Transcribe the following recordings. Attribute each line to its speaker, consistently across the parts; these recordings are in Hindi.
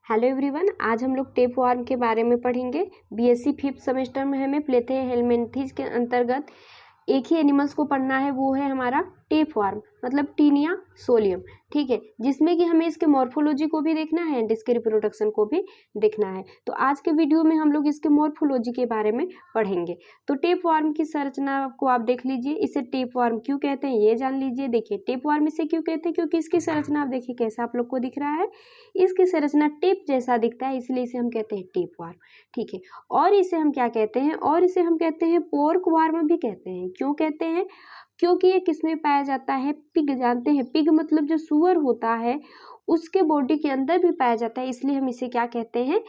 Speaker 1: हेलो एवरीवन, आज हम लोग टेप वार्म के बारे में पढ़ेंगे। बीएससी 5th सेमेस्टर में हमें प्लेथे हेलमिंथेस के अंतर्गत एक ही एनिमल्स को पढ़ना है, वो है हमारा टेप वार्म मतलब टीनिया सोलियम। ठीक है, जिसमें कि हमें इसके मॉर्फोलॉजी को भी देखना है एंड इसके रिप्रोडक्शन को भी देखना है। तो आज के वीडियो में हम लोग इसके मॉर्फोलॉजी के बारे में पढ़ेंगे। तो टेप वार्म की संरचना को आप देख लीजिए, इसे टेप वार्म क्यों कहते हैं ये जान लीजिए। देखिए, टेप वार्म इसे क्यों कहते हैं, क्योंकि इसकी संरचना आप देखिए कैसा आप लोग को दिख रहा है। इसकी संरचना टेप जैसा दिखता है, इसलिए इसे हम कहते हैं टेप वार्म। ठीक है, और इसे हम क्या कहते हैं, और इसे हम कहते हैं पोर्क वार्म भी कहते हैं। क्यों कहते हैं, क्योंकि ये किसमें पाया जाता है, पिग जानते हैं, पिग मतलब जो सुअर होता है उसके बॉडी के अंदर भी पाया जाता है, इसलिए हम इसे क्या कहते हैं,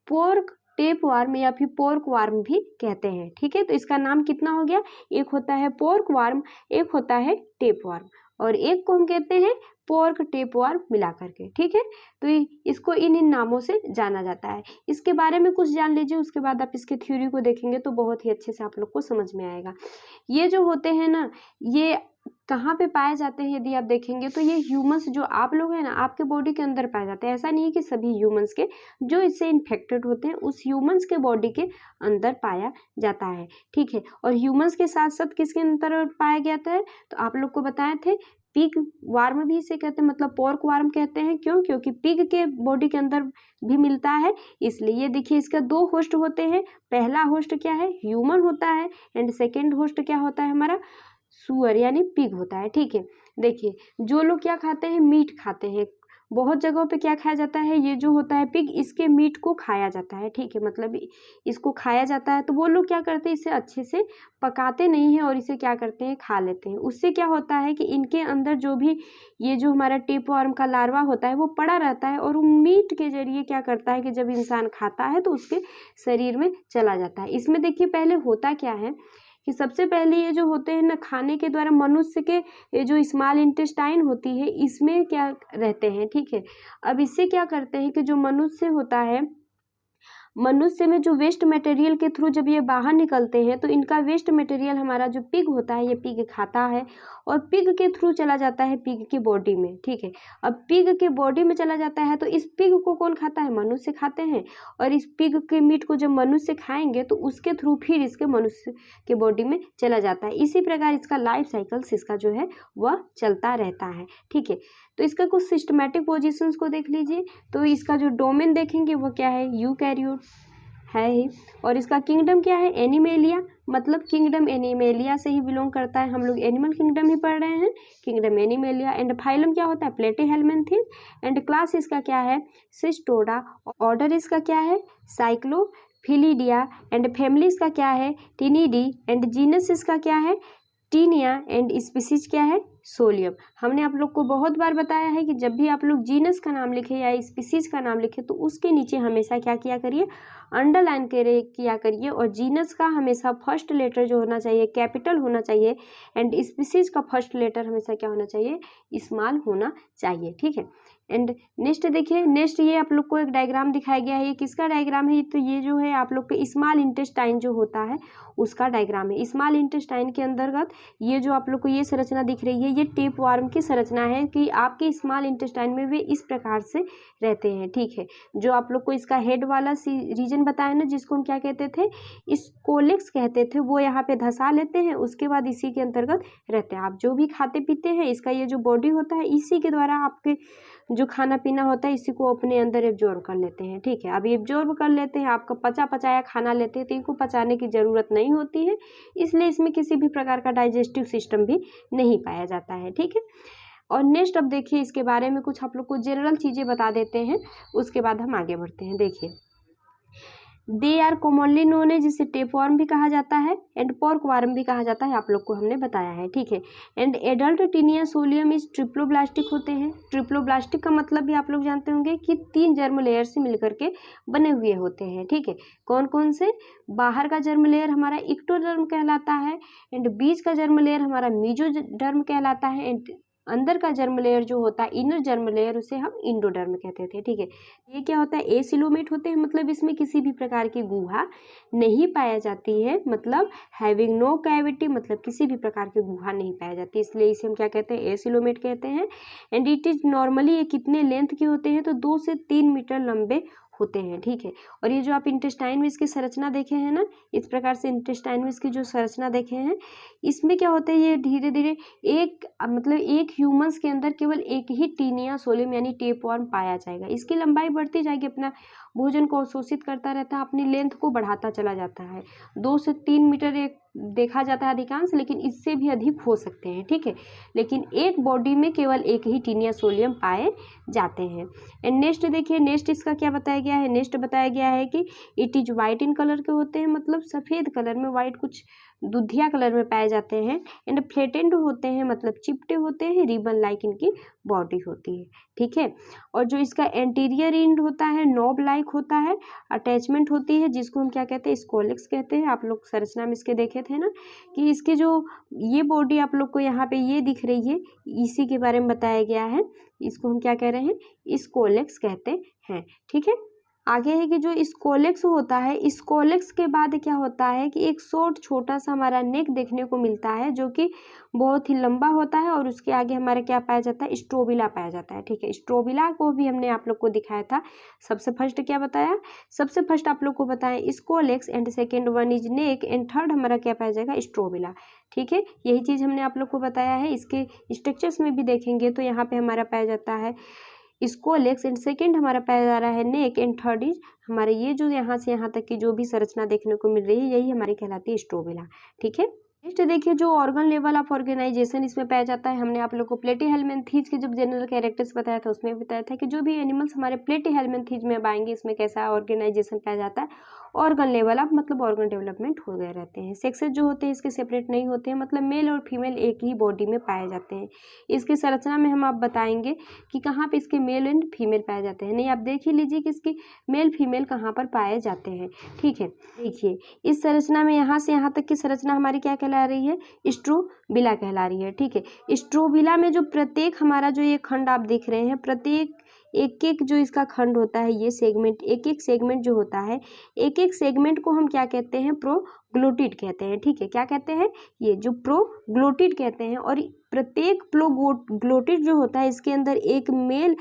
Speaker 1: पोर्क टेप वार्म या फिर पोर्क वार्म भी कहते हैं। ठीक है, तो इसका नाम कितना हो गया, एक होता है पोर्क वार्म, एक होता है टेप वार्म, और एक को हम कहते हैं पोर्क टेप वार्म मिला करके। ठीक है, तो इसको इन नामों से जाना जाता है। इसके बारे में कुछ जान लीजिए, उसके बाद आप इसके थ्योरी को देखेंगे तो बहुत ही अच्छे से आप लोग को समझ में आएगा। ये जो होते हैं ना, ये कहाँ पे पाए जाते हैं, यदि आप देखेंगे तो ये ह्यूमंस जो आप लोग हैं ना, आपके बॉडी के अंदर पाए जाते हैं। ऐसा नहीं है कि सभी ह्यूमंस के जो इससे इन्फेक्टेड होते हैं उस ह्यूमंस के बॉडी के अंदर पाया जाता है। ठीक है, और ह्यूमंस के साथ साथ किसके अंदर पाया जाता है, तो आप लोग को बताए थे पिग वार्म भी इसे कहते हैं, मतलब पोर्क वार्म कहते हैं। क्यों, क्योंकि पिग के बॉडी के अंदर भी मिलता है, इसलिए। ये देखिए, इसका दो होस्ट होते हैं। पहला होस्ट क्या है, ह्यूमन होता है, एंड सेकेंड होस्ट क्या होता है, हमारा सुअर यानी पिग होता है। ठीक है, देखिए जो लोग क्या खाते हैं, मीट खाते हैं। बहुत जगहों पे क्या खाया जाता है, ये जो होता है पिग, इसके मीट को खाया जाता है। ठीक है, मतलब इसको खाया जाता है। तो वो लोग क्या करते हैं, इसे अच्छे से पकाते नहीं हैं और इसे क्या करते हैं, खा लेते हैं। उससे क्या होता है कि इनके अंदर जो भी ये जो हमारा टेप वार्म का लार्वा होता है वो पड़ा रहता है, और वो मीट के जरिए क्या करता है कि जब इंसान खाता है तो उसके शरीर में चला जाता है। इसमें देखिए पहले होता क्या है कि सबसे पहले ये जो होते हैं ना, खाने के द्वारा मनुष्य के ये जो स्मॉल इंटेस्टाइन होती है इसमें क्या रहते हैं। ठीक है, अब इससे क्या करते हैं कि जो मनुष्य होता है, मनुष्य में जो वेस्ट मटेरियल के थ्रू जब ये बाहर निकलते हैं तो इनका वेस्ट मटेरियल हमारा जो पिग होता है, ये पिग खाता है और पिग के थ्रू चला जाता है पिग की बॉडी में। ठीक है, अब पिग के बॉडी में चला जाता है तो इस पिग को कौन खाता है, मनुष्य खाते हैं, और इस पिग के मीट को जब मनुष्य खाएंगे तो उसके थ्रू फिर इसके मनुष्य के बॉडी में चला जाता है। इसी प्रकार इसका लाइफ साइकिल्स इसका जो है वह चलता रहता है। ठीक है, तो इसका कुछ सिस्टमैटिक पोजीशंस को देख लीजिए। तो इसका जो डोमेन देखेंगे वो क्या है, यूकैरियोट है ही, और इसका किंगडम क्या है, एनिमेलिया, मतलब किंगडम एनिमेलिया से ही बिलोंग करता है। हम लोग एनिमल किंगडम ही पढ़ रहे हैं, किंगडम एनिमेलिया। एंड फाइलम क्या होता है, प्लेटीहेलमिन्थेस, एंड क्लास इसका क्या है, सिस्टोडा। ऑर्डर इसका क्या है, साइक्लोफिलिडिया, एंड फैमिली इसका क्या है, टिनिडी, एंड जीनस इसका क्या है, टीनिया, एंड स्पीसीज क्या है, सोलियम। हमने आप लोग को बहुत बार बताया है कि जब भी आप लोग जीनस का नाम लिखे या स्पीसीज का नाम लिखे तो उसके नीचे हमेशा क्या किया करिए, अंडरलाइन किया करिए, और जीनस का हमेशा फर्स्ट लेटर जो होना चाहिए कैपिटल होना चाहिए, एंड स्पीसीज का फर्स्ट लेटर हमेशा क्या होना चाहिए, स्मॉल होना चाहिए। ठीक है, एंड नेक्स्ट देखिए, नेक्स्ट ये आप लोग को एक डायग्राम दिखाया गया है। ये किसका डायग्राम है, तो ये जो है आप लोग के स्मॉल इंटेस्टाइन जो होता है उसका डायग्राम है। स्मॉल इंटेस्टाइन के अंतर्गत ये जो आप लोग को ये संरचना दिख रही है, ये टेप वार्म की संरचना है कि आपके स्मॉल इंटेस्टाइन में वे इस प्रकार से रहते हैं। ठीक है, जो आप लोग को इसका हेड वाला रीजन बताया ना, जिसको हम क्या कहते थे, इस कोलेक्स कहते थे, वो यहाँ पे धंसा लेते हैं, उसके बाद इसी के अंतर्गत रहते हैं। आप जो भी खाते पीते हैं, इसका ये जो बॉडी होता है इसी के द्वारा आपके जो खाना पीना होता है इसी को अपने अंदर एब्जॉर्ब कर लेते हैं। ठीक है, अब एब्जॉर्ब कर लेते हैं, आपका पचा पचाया खाना लेते हैं तो इनको पचाने की ज़रूरत नहीं होती है, इसलिए इसमें किसी भी प्रकार का डाइजेस्टिव सिस्टम भी नहीं पाया जाता है। ठीक है, और नेक्स्ट अब देखिए इसके बारे में कुछ आप लोग को जनरल चीज़ें बता देते हैं, उसके बाद हम आगे बढ़ते हैं। देखिए, दे आर कॉमनली नोन है, जिसे टेप वार्म भी कहा जाता है एंड पोर्क वार्म भी कहा जाता है, आप लोग को हमने बताया है। ठीक है, and adult taenia solium is triploblastic होते हैं। ट्रिप्लोब्लास्टिक का मतलब भी आप लोग जानते होंगे कि 3 जर्म लेयर से मिलकर के बने हुए होते हैं। ठीक है, कौन कौन से, बाहर का जर्म लेयर हमारा इक्टोडर्म कहलाता है, एंड बीच का जर्म लेयर हमारा मीजोडर्म कहलाता है, एंड अंदर का जर्म लेयर जो होता है, इनर जर्म लेयर, उसे हम इंडोडर्म कहते थे, ठीक है। ये क्या होता है, एसिलोमेट होते हैं, मतलब इसमें किसी भी प्रकार की गुहा नहीं पाया जाती है, मतलब हैविंग नो कैविटी, मतलब किसी भी प्रकार की गुहा नहीं पाया जाती, इसलिए इसे हम क्या कहते हैं, एसिलोमेट कहते हैं। एंड इट इज नॉर्मली, ये कितने लेंथ के होते हैं, तो 2 से 3 मीटर लंबे होते हैं, ठीक है। और ये जो आप इंटेस्टाइन में इसकी संरचना देखे हैं ना, इस प्रकार से इंटेस्टाइन में इसकी जो संरचना देखे हैं, इसमें क्या होता है, ये धीरे धीरे मतलब एक ह्यूमंस के अंदर केवल एक ही टीनिया सोलियम यानी टेपवर्म पाया जाएगा। इसकी लंबाई बढ़ती जाएगी, अपना भोजन को अवशोषित करता रहता है, अपनी लेंथ को बढ़ाता चला जाता है। 2 से 3 मीटर एक देखा जाता है अधिकांश, लेकिन इससे भी अधिक हो सकते हैं, ठीक है। लेकिन एक बॉडी में केवल एक ही टीनिया सोलियम पाए जाते हैं। एंड नेक्स्ट देखिए, नेक्स्ट इसका क्या बताया गया है, नेक्स्ट बताया गया है कि it is white in colour के होते हैं, मतलब सफ़ेद कलर में, वाइट कुछ दुधिया कलर में पाए जाते हैं। एंड फ्लैटेंड होते हैं, मतलब चिपटे होते हैं, रिबन लाइक इनकी बॉडी होती है, ठीक है। और जो इसका एंटीरियर एंड होता है नॉब लाइक होता है, अटैचमेंट होती है, जिसको हम क्या कहते हैं, स्कोलेक्स कहते हैं। आप लोग संरचना में इसके देखे थे ना कि इसके जो ये बॉडी आप लोग को यहाँ पे ये दिख रही है, इसी के बारे में बताया गया है। इसको हम क्या कह रहे हैं, स्कोलेक्स कहते हैं, ठीक है। आगे है कि जो स्कोलेक्स होता है, स्कोलेक्स के बाद क्या होता है कि एक शॉर्ट छोटा सा हमारा नेक देखने को मिलता है, जो कि बहुत ही लंबा होता है। और उसके आगे हमारे क्या पाया जाता है, स्ट्रोबिला पाया जाता है, ठीक है। स्ट्रोबिला को भी हमने आप लोग को दिखाया था। सबसे फर्स्ट क्या बताया, सबसे फर्स्ट आप लोग को बताया scolex, and second one is neck, and third हमारा क्या पाया जाएगा, स्ट्रोबिला, ठीक है। यही चीज़ हमने आप लोग को बताया है। इसके स्ट्रक्चर्स में भी देखेंगे तो यहाँ पे हमारा पाया जाता है स्कोलेक्स, एंड सेकेंड हमारा पाया जा रहा है नेक, एंड थर्ड इज हमारे ये जो यहाँ से यहाँ तक की जो भी संरचना देखने को मिल रही है, यही हमारी कहलाती है स्ट्रोबिला, ठीक है। नेक्स्ट देखिए, जो ऑर्गन लेवल ऑफ ऑर्गेनाइजेशन इसमें पाया जाता है, हमने आप लोग को प्लेटीहेल्मिन्थीज के जब जनरल कैरेक्टर्स बताया था, उसमें बताया था कि जो भी एनिमल्स हमारे प्लेटीहेल्मिन्थीज में अब आएंगे, इसमें कैसा ऑर्गेनाइजेशन पाया जाता है, ऑर्गन लेवल ऑफ, मतलब ऑर्गन डेवलपमेंट हो गए रहते हैं। सेक्सेस जो होते हैं इसके सेपरेट नहीं होते हैं, मतलब मेल और फीमेल एक ही बॉडी में पाए जाते हैं। इसकी संरचना में हम आप बताएंगे कि कहाँ पे इसके मेल एंड फीमेल पाए जाते हैं। नहीं, आप देख ही लीजिए कि इसकी मेल फीमेल कहाँ पर पाए जाते हैं, ठीक है। देखिए इस संरचना में यहाँ से यहाँ तक की संरचना हमारी क्या कहला रही है, स्ट्रोबिला कहला रही है, ठीक है। स्ट्रोबिला में जो प्रत्येक हमारा जो ये खंड आप देख रहे हैं, प्रत्येक एक एक जो इसका खंड होता है, ये सेगमेंट, एक एक सेगमेंट जो होता है, एक एक सेगमेंट को हम क्या कहते हैं, प्रोग्लोटिड कहते हैं, ठीक है। क्या कहते हैं, ये जो प्रोग्लोटिड कहते हैं। और प्रत्येक प्रोग्लोटिड जो होता है, इसके अंदर एक मेल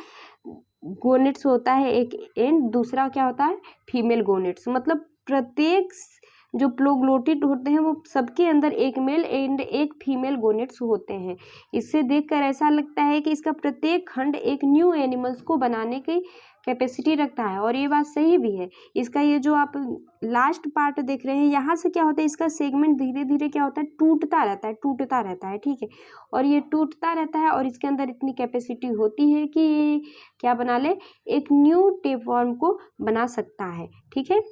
Speaker 1: गोनेट्स होता है, एक एंड दूसरा क्या होता है, फीमेल गोनेट्स। मतलब प्रत्येक जो प्रोग्लोटिड होते हैं वो सबके अंदर एक मेल एंड एक फीमेल गोनेट्स होते हैं। इससे देखकर ऐसा लगता है कि इसका प्रत्येक खंड एक न्यू एनिमल्स को बनाने की कैपेसिटी रखता है, और ये बात सही भी है। इसका ये जो आप लास्ट पार्ट देख रहे हैं, यहाँ से क्या होता है, इसका सेगमेंट धीरे धीरे क्या होता है, टूटता रहता है, ठीक है। और ये टूटता रहता है, और इसके अंदर इतनी कैपेसिटी होती है कि ये क्या बना ले, एक न्यू टेपवर्म को बना सकता है, ठीक है।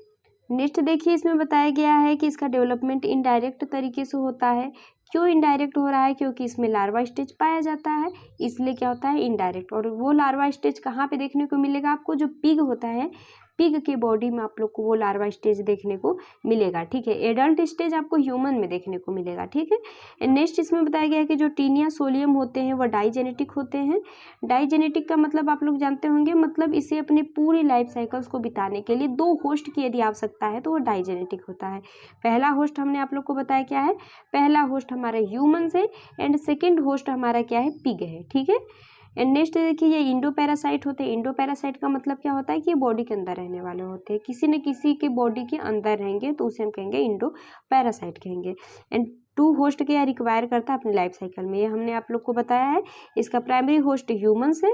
Speaker 1: नेक्स्ट देखिए, इसमें बताया गया है कि इसका डेवलपमेंट इनडायरेक्ट तरीके से होता है। क्यों इनडायरेक्ट हो रहा है, क्योंकि इसमें लार्वा स्टेज पाया जाता है, इसलिए क्या होता है, इनडायरेक्ट। और वो लार्वा स्टेज कहाँ पे देखने को मिलेगा आपको, जो पिग होता है, पिग के बॉडी में आप लोग को वो लार्वा स्टेज देखने को मिलेगा, ठीक है। एडल्ट स्टेज आपको ह्यूमन में देखने को मिलेगा, ठीक है। नेक्स्ट इसमें बताया गया है कि जो टीनिया सोलियम होते हैं वो डाइजेनेटिक होते हैं। डाइजेनेटिक का मतलब आप लोग जानते होंगे, मतलब इसे अपने पूरी लाइफ साइकिल्स को बिताने के लिए 2 होस्ट की यदि आवश्यकता है तो वो डाइजेनेटिक होता है। पहला होस्ट हमने आप लोग को बताया क्या है, पहला होस्ट हमारा ह्यूमन्स है, एंड सेकेंड होस्ट हमारा क्या है, पिग है, ठीक है। एंड नेक्स्ट देखिए, ये इंडो पैरासाइट होते हैं। इंडो पैरासाइट का मतलब क्या होता है कि ये बॉडी के अंदर रहने वाले होते हैं, किसी न किसी के बॉडी के अंदर रहेंगे तो उसे हम कहेंगे इंडो पैरासाइट कहेंगे। एंड 2 होस्ट क्या रिक्वायर करता है अपनी लाइफ साइकिल में, ये हमने आप लोग को बताया है। इसका प्राइमरी होस्ट ह्यूमन्स है,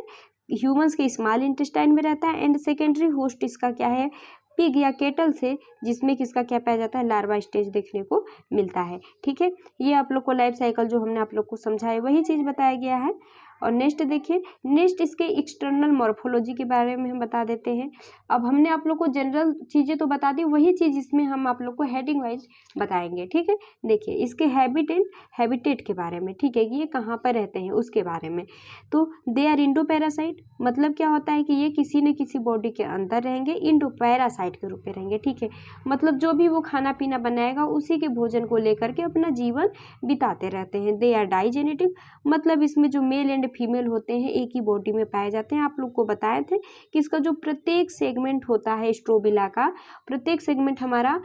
Speaker 1: ह्यूमन्स के स्मॉल इंटेस्टाइन में रहता है। एंड सेकेंडरी होस्ट इसका क्या है, पिग या केटल से, जिसमें किसका क्या पाया जाता है, लार्वा स्टेज देखने को मिलता है, ठीक है। ये आप लोग को लाइफ साइकिल जो हमने आप लोग को समझाया वही चीज़ बताया गया है। और नेक्स्ट देखिए, नेक्स्ट इसके एक्सटर्नल मॉर्फोलॉजी के बारे में हम बता देते हैं। अब हमने आप लोग को जनरल चीज़ें तो बता दी, वही चीज़ इसमें हम आप लोग को हेडिंग वाइज बताएंगे, ठीक है। देखिए इसके हैबिटेट के बारे में, ठीक है, कि ये कहाँ पर रहते हैं उसके बारे में। तो दे आर इंडो पैरासाइट, मतलब क्या होता है कि ये किसी न किसी बॉडी के अंदर रहेंगे, इंडो पैरासाइट के रूप में रहेंगे, ठीक है। मतलब जो भी वो खाना पीना बनाएगा उसी के भोजन को लेकर के अपना जीवन बिताते रहते हैं। दे आर डाइजेनेटिव, मतलब इसमें जो मेल एंड फीमेल होते हैं एक ही बॉडी में पाए जाते हैं। आप लोग को बताए थे कि इसका जो प्रत्येक सेगमेंट होता है स्ट्रोबिला का, प्रत्येक सेगमेंट हमारा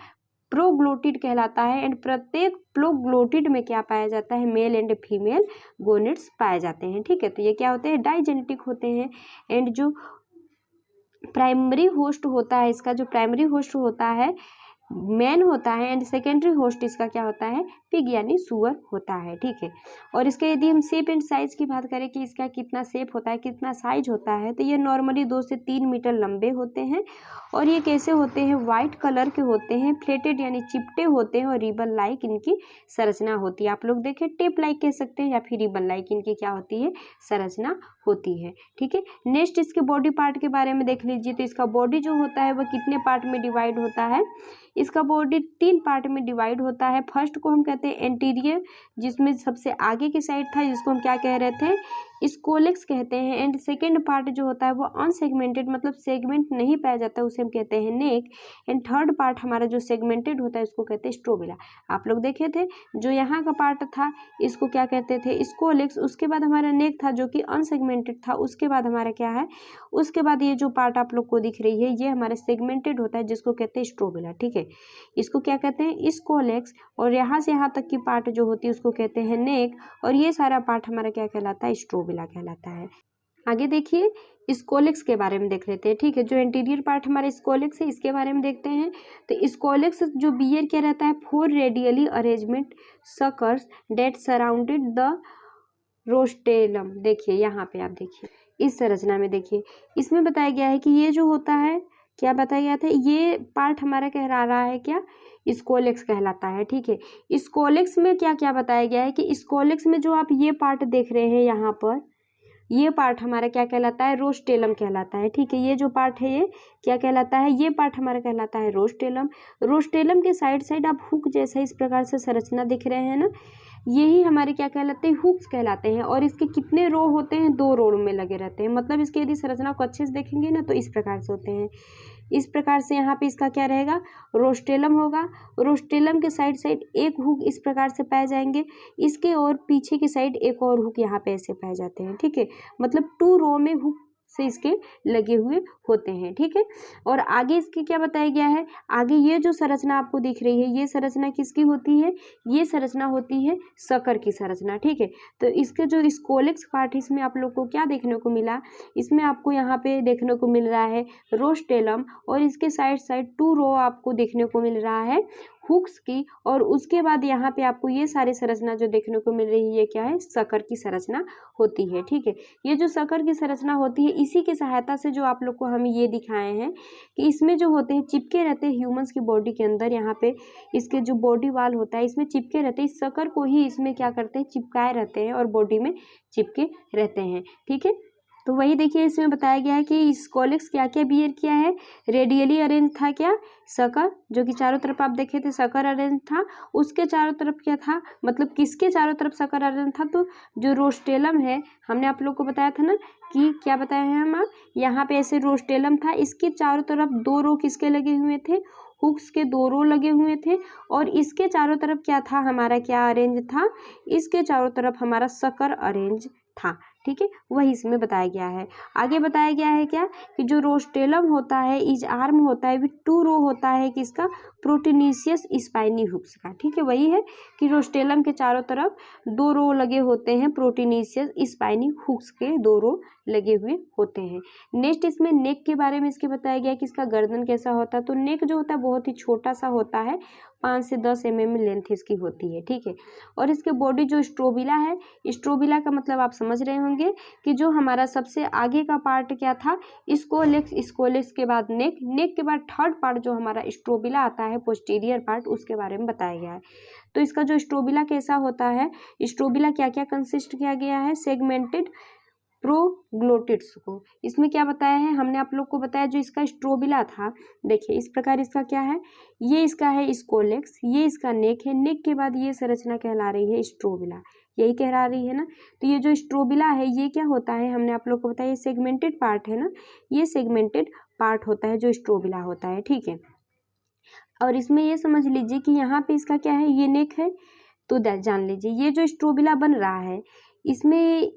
Speaker 1: प्रोग्लोटिड कहलाता है एंड प्रत्येक प्रोग्लोटिड में क्या पाया जाता है, मेल एंड फीमेल गोनिड्स पाए जाते हैं। ठीक है, तो ये क्या होते हैं, डाइजेनेटिक होते हैं। एंड जो प्राइमरी होस्ट होता है, इसका जो प्राइमरी होस्ट होता है मैन होता है एंड सेकेंडरी होस्ट इसका क्या होता है, पिग यानी सुअर होता है। ठीक है, और इसके यदि हम शेप एंड साइज की बात करें कि इसका कितना शेप होता है, कितना साइज होता है, तो ये नॉर्मली 2 से 3 मीटर लंबे होते हैं और ये कैसे होते हैं, वाइट कलर के होते हैं, फ्लेटेड यानी चिपटे होते हैं और रिबन लाइक इनकी संरचना होती है। आप लोग देखें टेप लाइक कह सकते हैं या फिर रिबन लाइक इनकी क्या होती है, संरचना होती है। ठीक है, नेक्स्ट इसके बॉडी पार्ट के बारे में देख लीजिए। तो इसका बॉडी जो होता है वह कितने पार्ट में डिवाइड होता है, इसका बॉडी 3 पार्ट में डिवाइड होता है। फर्स्ट को हम कहते हैं एंटीरियर, जिसमें सबसे आगे की साइड था, जिसको हम क्या कह रहे थे, स्कोलेक्स कहते हैं। एंड सेकेंड पार्ट जो होता है वो अनसेगमेंटेड, मतलब सेगमेंट नहीं पाया जाता, उसे हम कहते हैं नेक। एंड थर्ड पार्ट हमारा जो सेगमेंटेड होता है उसको कहते हैं स्ट्रोबिला। आप लोग देखे थे जो यहाँ का पार्ट था इसको क्या कहते थे, स्कोलेक्स। उसके बाद हमारा नेक था जो कि अनसेगमेंटेड था। उसके बाद हमारा क्या है, उसके बाद ये जो पार्ट आप लोग को दिख रही है ये हमारा सेगमेंटेड होता है जिसको कहते हैं स्ट्रोबिला। ठीक है, इसको क्या कहते हैं, स्कोलेक्स। और यहाँ से यहाँ तक की पार्ट जो होती है उसको कहते हैं नेक और ये सारा पार्ट हमारा क्या कहलाता है, स्ट्रोबिला कहलाता है। आगे देखिए स्कोलेक्स के बारे में देख लेते हैं। ठीक है, जो इंटीरियर पार्ट हमारे स्कोलेक्स है इसके बारे में देखते हैं। तो स्कोलेक्स जो बियर क्या रहता है, 4 radially arrangement suckers that surrounded the rostellum. देखिए यहाँ पे आप देखिए इस संरचना में देखिए, इसमें बताया गया है कि ये जो होता है, क्या बताया गया था, ये पार्ट हमारा कह रहा है क्या, स्कोलेक्स कहलाता है। ठीक है, स्कोलेक्स में क्या क्या बताया गया है कि स्कोलेक्स में जो आप ये पार्ट देख रहे हैं यहाँ पर, ये पार्ट हमारा क्या कहलाता है, रोस्टेलम कहलाता है। ठीक है, ये जो पार्ट है ये क्या कहलाता है, ये पार्ट हमारा कहलाता है रोस्टेलम। रोस्टेलम के साइड साइड आप हुक जैसा इस प्रकार से संरचना दिख रहे हैं ना, यही हमारे क्या कहलाते हैं, हुक्स कहलाते हैं। और इसके कितने रो होते हैं, 2 रो में लगे रहते हैं। मतलब इसके यदि संरचना को अच्छे से देखेंगे ना तो इस प्रकार से होते हैं। इस प्रकार से यहाँ पे इसका क्या रहेगा, रोस्टेलम होगा। रोस्टेलम के साइड साइड एक हुक इस प्रकार से पाए जाएंगे, इसके और पीछे की साइड एक और हुक यहाँ पे ऐसे पाए जाते हैं। ठीक है, मतलब 2 रो में हुक से इसके लगे हुए होते हैं। ठीक है, और आगे इसके क्या बताया गया है, आगे ये जो संरचना आपको दिख रही है ये संरचना किसकी होती है, ये संरचना होती है सकर की संरचना। ठीक है, तो इसके जो स्कोलेक्स पार्ट इसमें आप लोग को क्या देखने को मिला, इसमें आपको यहाँ पे देखने को मिल रहा है रोस्टेलम और इसके साइड साइड 2 रो आपको देखने को मिल रहा है हुक्स की। और उसके बाद यहाँ पे आपको ये सारी संरचना जो देखने को मिल रही है ये क्या है, सकर की संरचना होती है। ठीक है, ये जो सकर की संरचना होती है इसी की सहायता से जो आप लोग को हम ये दिखाए हैं कि इसमें जो होते हैं चिपके रहते हैं ह्यूमंस की बॉडी के अंदर, यहाँ पे इसके जो बॉडी वाल होता है इसमें चिपके रहते हैं, इस सकर को ही इसमें क्या करते हैं, चिपकाए रहते हैं और बॉडी में चिपके रहते हैं। ठीक है, तो वही देखिए इसमें बताया गया है कि स्कोलेक्स क्या क्या बियर किया है, रेडियली अरेंज था क्या, सकर, जो कि चारों तरफ आप देखे थे सकर अरेंज था। उसके चारों तरफ क्या था, मतलब किसके चारों तरफ सकर अरेंज था, तो जो रोस्टेलम है, हमने आप लोग को बताया था ना कि क्या बताया है हम, आप यहाँ पे ऐसे रोस्टेलम था, इसके चारों तरफ 2 रो किसके लगे हुए थे, हुक्स के 2 रो लगे हुए थे। और इसके चारों तरफ क्या था, हमारा क्या अरेंज था, इसके चारों तरफ हमारा सकर अरेंज था। ठीक है, वही इसमें बताया गया है। आगे बताया गया है क्या कि जो रोस्टेलम होता है, इज आर्म होता है, 2 रो होता है किसका, प्रोटीनिशियस स्पाइनी हुक्स का। ठीक है, वही है कि रोस्टेलम के चारों तरफ 2 रो लगे होते हैं, प्रोटीनिशियस स्पाइनी हुक्स के 2 रो लगे हुए होते हैं। नेक्स्ट इसमें नेक के बारे में इसके बताया गया कि इसका गर्दन कैसा होता है। तो नेक जो होता है बहुत ही छोटा सा होता है, 5 से 10 mm लेंथ इसकी होती है। ठीक है, और इसके बॉडी जो स्ट्रोबिला है, स्ट्रोबिला का मतलब आप समझ रहे होंगे कि जो हमारा सबसे आगे का पार्ट क्या था, स्कोलेक्स, स्कोलेक्स के बाद नेक, नेक के बाद थर्ड पार्ट जो हमारा स्ट्रोबिला आता है, पोस्टीरियर पार्ट, उसके बारे में बताया गया है। तो इसका जो स्ट्रोबिला कैसा होता है, स्ट्रोबिला क्या क्या कंसिस्ट किया गया है, सेगमेंटेड प्रोग्लोटिड्स को। इसमें क्या बताया है, हमने आप लोग को बताया जो इसका स्ट्रोबिला था, देखिए इस प्रकार इसका क्या है, ये इसका है स्कोलेक्स, ये इसका नेक है, नेक के बाद ये संरचना कहला रही है स्ट्रोबिला, यही कहला रही है ना। तो ये जो स्ट्रोबिला है ये क्या होता है, हमने आप लोग को बताया ये सेगमेंटेड पार्ट है ना, ये सेगमेंटेड पार्ट होता है जो स्ट्रोबिला होता है। ठीक है, और इसमें ये समझ लीजिए कि यहाँ पे इसका क्या है, ये नेक है, तो जान लीजिए ये जो स्ट्रोबिला बन रहा है इसमें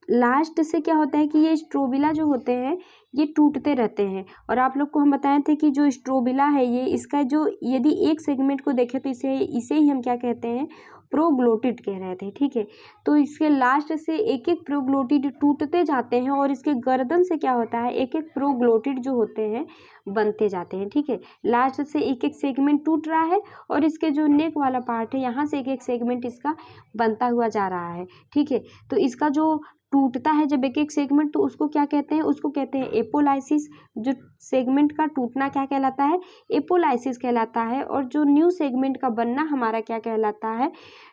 Speaker 1: लास्ट से क्या होता है कि ये स्ट्रोबिला जो होते हैं ये टूटते रहते हैं। और आप लोग को हम बताए थे कि जो स्ट्रोबिला है ये इसका जो यदि एक सेगमेंट को देखें तो इसे ही हम क्या कहते हैं, प्रोग्लोटिड कह रहे थे। ठीक है, तो इसके लास्ट से एक एक प्रोग्लोटिड टूटते जाते हैं और इसके गर्दन से क्या होता है, एक एक प्रोग्लोटिड जो होते हैं बनते जाते हैं। ठीक है, लास्ट से एक एक सेगमेंट टूट रहा है और इसके जो नेक वाला पार्ट है यहाँ से एक एक सेगमेंट इसका बनता हुआ जा रहा है। ठीक है, तो इसका जो टूटता है जब एक एक सेगमेंट, तो उसको क्या कहते हैं, उसको कहते हैं एपोलाइसिस। जो सेगमेंट का टूटना क्या कहलाता है, एपोलाइसिस कहलाता है। और जो न्यू सेगमेंट का बनना हमारा क्या कहलाता है,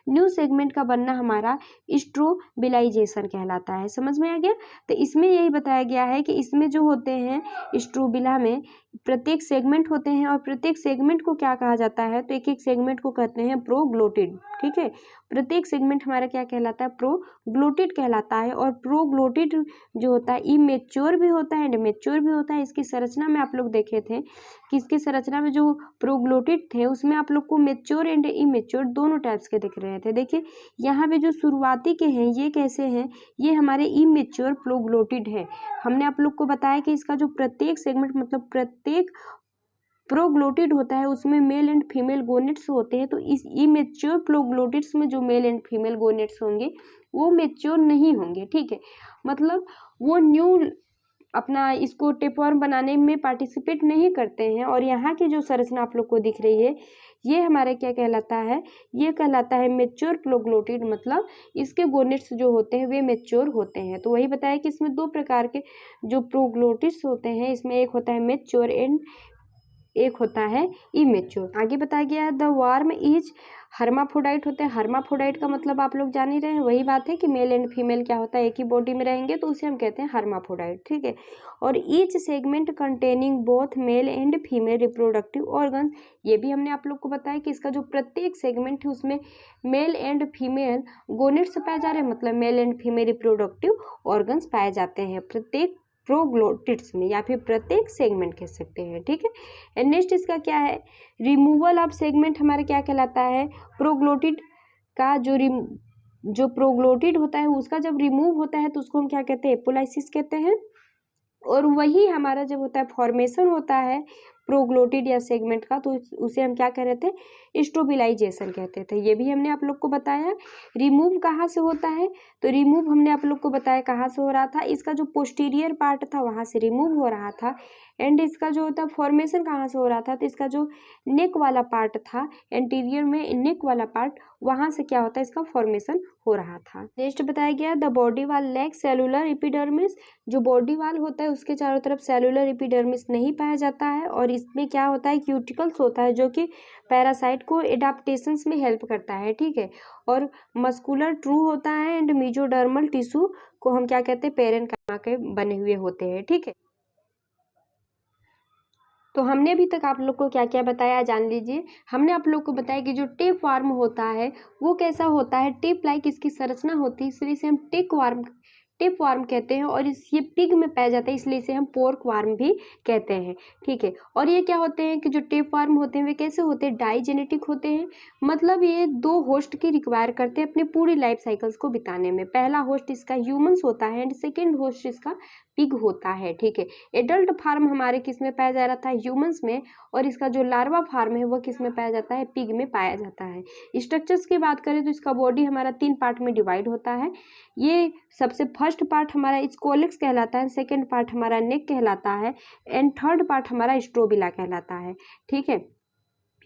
Speaker 1: न्यू सेगमेंट का बनना हमारा स्ट्रोबिलाइजेशन कहलाता है। समझ में आ गया। तो इसमें यही बताया गया है कि इसमें जो होते हैं स्ट्रोबिला में प्रत्येक सेगमेंट होते हैं और प्रत्येक सेगमेंट को क्या कहा जाता है, तो एक एक सेगमेंट को कहते हैं प्रोग्लोटिड। ठीक है, प्रत्येक सेगमेंट हमारा क्या कहलाता है, प्रोग्लोटिड कहलाता है। और प्रोग्लोटिड जो होता है इमेच्योर भी होता है एंड मैच्योर भी होता है। इसकी संरचना में आप लोग देखे थे कि इसकी संरचना में जो प्रोग्लोटिड थे उसमें आप लोग को मैच्योर एंड इमेच्योर दोनों टाइप्स के दिख रहे थे। देखिए यहाँ पे जो शुरुआती के हैं ये कैसे हैं, ये हमारे इमेच्योर प्रोग्लोटिड है। हमने आप लोग को बताया कि इसका जो प्रत्येक सेगमेंट मतलब प्रत्येक प्रोग्लोटिड होता है उसमें मेल एंड फीमेल गोनेट्स होते हैं। तो इस इमेच्योर प्रोग्लोटिड्स में जो मेल एंड फीमेल गोनेट्स होंगे वो मैच्योर नहीं होंगे। ठीक है, मतलब वो न्यू अपना इसको टेपवर्म बनाने में पार्टिसिपेट नहीं करते हैं। और यहाँ की जो संरचना आप लोग को दिख रही है ये हमारे क्या कहलाता है, ये कहलाता है मैच्योर प्रोग्लोटिड। मतलब इसके गोनेट्स जो होते हैं वे मैच्योर होते हैं। तो वही बताया कि इसमें दो प्रकार के जो प्रोग्लोटिड्स होते हैं, इसमें एक होता है मैच्योर एंड एक होता है इमेच्योर। आगे बताया गया है द वर्म इज हर्माफ्रोडाइट होते हैं। हर्माफ्रोडाइट का मतलब आप लोग जान ही रहे हैं, वही बात है कि मेल एंड फीमेल क्या होता है, एक ही बॉडी में रहेंगे तो उसे हम कहते हैं हर्माफ्रोडाइट। ठीक है, और each segment containing both male and female reproductive organs, ये भी हमने आप लोग को बताया कि इसका जो प्रत्येक सेगमेंट है उसमें मेल एंड फीमेल गोनेट्स पाए जा रहे हैं, मतलब male and female reproductive organs पाए जाते हैं प्रत्येक प्रोग्लोटिड्स में या फिर प्रत्येक सेगमेंट कह सकते हैं। ठीक है, एंड नेक्स्ट इसका क्या है, रिमूवल ऑफ सेगमेंट हमारा क्या कहलाता है, प्रोग्लोटिड का जो प्रोग्लोटिड होता है उसका जब रिमूव होता है तो उसको हम क्या कहते हैं, एपोलाइसिस कहते हैं। और वही हमारा जब होता है फॉर्मेशन होता है प्रोग्लोटिड या सेगमेंट का तो उसे हम क्या कह रहे थे, स्ट्रोबिलाइजेशन कहते थे। ये भी हमने आप लोग को बताया। रिमूव कहाँ से होता है, तो रिमूव हमने आप लोग को बताया कहाँ से हो रहा था, इसका जो पोस्टीरियर पार्ट था वहाँ से रिमूव हो रहा था। एंड इसका जो होता है फॉर्मेशन कहाँ से हो रहा था, तो इसका जो नेक वाला पार्ट था एंटीरियर में नेक वाला पार्ट, वहाँ से क्या होता है इसका फॉर्मेशन हो रहा था। नेक्स्ट बताया गया the body wall lack cellular epidermis. जो बॉडी वाल होता है उसके चारों तरफ सेलुलर एपिडर्मिस नहीं पाया जाता है। और इसमें क्या होता है, क्यूटिकल्स होता है जो कि पैरासाइट को एडाप्टेशंस में हेल्प करता है। ठीक है, और मस्कुलर ट्रू होता है एंड मेसोडर्मल टिश्यू को हम क्या कहते हैं, पेरेन्काइमा के बने हुए होते हैं। ठीक है, तो हमने अभी तक आप लोग को क्या क्या बताया जान लीजिए। हमने आप लोग को बताया कि जो टेप वार्म होता है वो कैसा होता है, टेप लाइक इसकी संरचना होती है, इसलिए इसे हम टेप वार्म कहते हैं। और ये पिग में पाया जाता है इसलिए इसे हम पोर्क वार्म भी कहते हैं। ठीक है, और ये क्या होते हैं कि जो टेप वार्म होते हैं वे कैसे होते हैं, डाइजेनेटिक होते हैं। मतलब ये दो होस्ट की रिक्वायर करते हैं अपनी पूरी लाइफ साइकिल्स को बिताने में। पहला होस्ट इसका ह्यूमंस होता है एंड सेकेंड होस्ट इसका पिग होता है। ठीक है, एडल्ट फार्म हमारे किस में पाया जा रहा था, ह्यूमंस में। और इसका जो लार्वा फार्म है वो किस में पाया जाता है, पिग में पाया जाता है। स्ट्रक्चर्स की बात करें तो इसका बॉडी हमारा 3 पार्ट में डिवाइड होता है। ये सबसे फर्स्ट पार्ट हमारा स्कोलेक्स कहलाता है, सेकेंड पार्ट हमारा नेक कहलाता है एंड थर्ड पार्ट हमारा स्ट्रोबिला कहलाता है। ठीक है,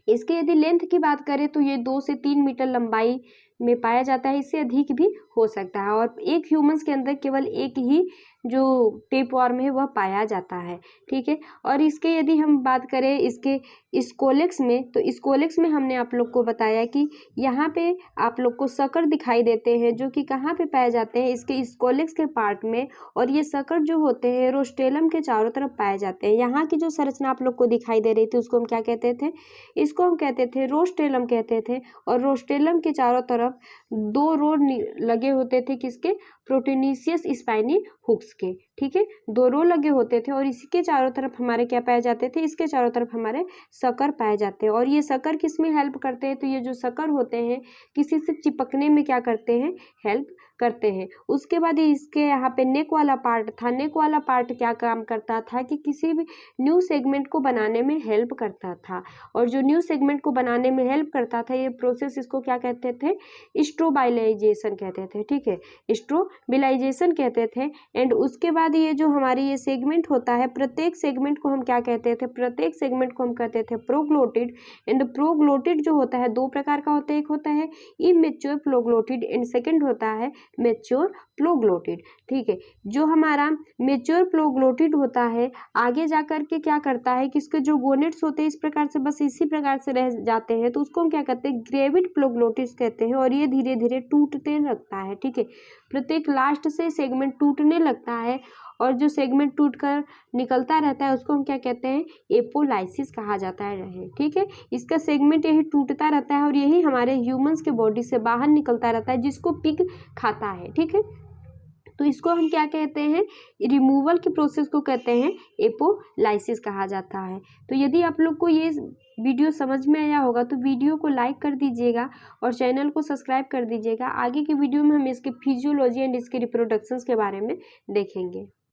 Speaker 1: इसके यदि लेंथ की बात करें तो ये 2 से 3 मीटर लंबाई में पाया जाता है, इससे अधिक भी हो सकता है। और एक ह्यूमंस के अंदर केवल एक ही जो टेप वर्म है वह पाया जाता है। ठीक है, और इसके यदि हम बात करें इसके स्कोलेक्स में, तो स्कोलेक्स में हमने आप लोग को बताया कि यहाँ पे आप लोग को सकर दिखाई देते हैं जो कि कहाँ पे पाए जाते हैं, इसके स्कोलेक्स के पार्ट में। और ये सकर जो होते हैं रोस्टेलम के चारों तरफ पाए जाते हैं। यहाँ की जो संरचना आप लोग को दिखाई दे रही थी उसको हम क्या कहते थे, इसको हम कहते थे रोस्टेलम कहते थे। और रोस्टेलम के चारों तरफ 2 रो लगे होते थे किसके, प्रोटीनिशियस स्पाइनी हुक्स के। ठीक है, 2 रो लगे होते थे और इसके चारों तरफ हमारे क्या पाए जाते थे, इसके चारों तरफ हमारे सकर पाए जाते हैं। और ये सकर किस में हेल्प करते हैं, तो ये जो सकर होते हैं किसी से चिपकने में क्या करते हैं, हेल्प करते हैं। उसके बाद इसके यहाँ पे नेक वाला पार्ट था। नेक वाला पार्ट क्या काम करता था कि किसी भी न्यू सेगमेंट को बनाने में हेल्प करता था, और जो न्यू सेगमेंट को बनाने में हेल्प करता था ये प्रोसेस, इसको क्या कहते थे, स्ट्रोबाइलाइजेशन कहते थे। ठीक है, स्ट्रोबिलाइजेशन कहते थे। एंड उसके बाद ये जो हमारी ये सेगमेंट होता है, प्रत्येक सेगमेंट को हम क्या कहते थे, प्रत्येक सेगमेंट को हम कहते थे प्रोग्लोटिड। एंड प्रोग्लोटिड जो होता है दो प्रकार का होता है, एक होता है इमेच्योर प्रोग्लोटिड एंड सेकंड होता है मैच्योर प्रोग्लोटिड। ठीक है, जो हमारा मैच्योर प्रोग्लोटिड होता है आगे जाकर के क्या करता है कि इसके जो गोनेट्स होते हैं इस प्रकार से बस इसी प्रकार से रह जाते हैं, तो उसको हम क्या कहते हैं, ग्रेविड प्रोग्लोटिड्स कहते हैं, और ये धीरे धीरे टूटते लगता है। ठीक है, प्रत्येक लास्ट से सेगमेंट टूटने लगता है, और जो सेगमेंट टूटकर निकलता रहता है उसको हम क्या कहते हैं, एपोलाइसिस कहा जाता है। ठीक है, इसका सेगमेंट यही टूटता रहता है और यही हमारे ह्यूमंस के बॉडी से बाहर निकलता रहता है, जिसको पिग खाता है। ठीक है, तो इसको हम क्या कहते हैं, रिमूवल के प्रोसेस को कहते हैं एपोलाइसिस कहा जाता है। तो यदि आप लोग को ये वीडियो समझ में आया होगा तो वीडियो को लाइक कर दीजिएगा और चैनल को सब्सक्राइब कर दीजिएगा। आगे के वीडियो में हम इसके फिजियोलॉजी एंड इसके रिप्रोडक्शंस के बारे में देखेंगे।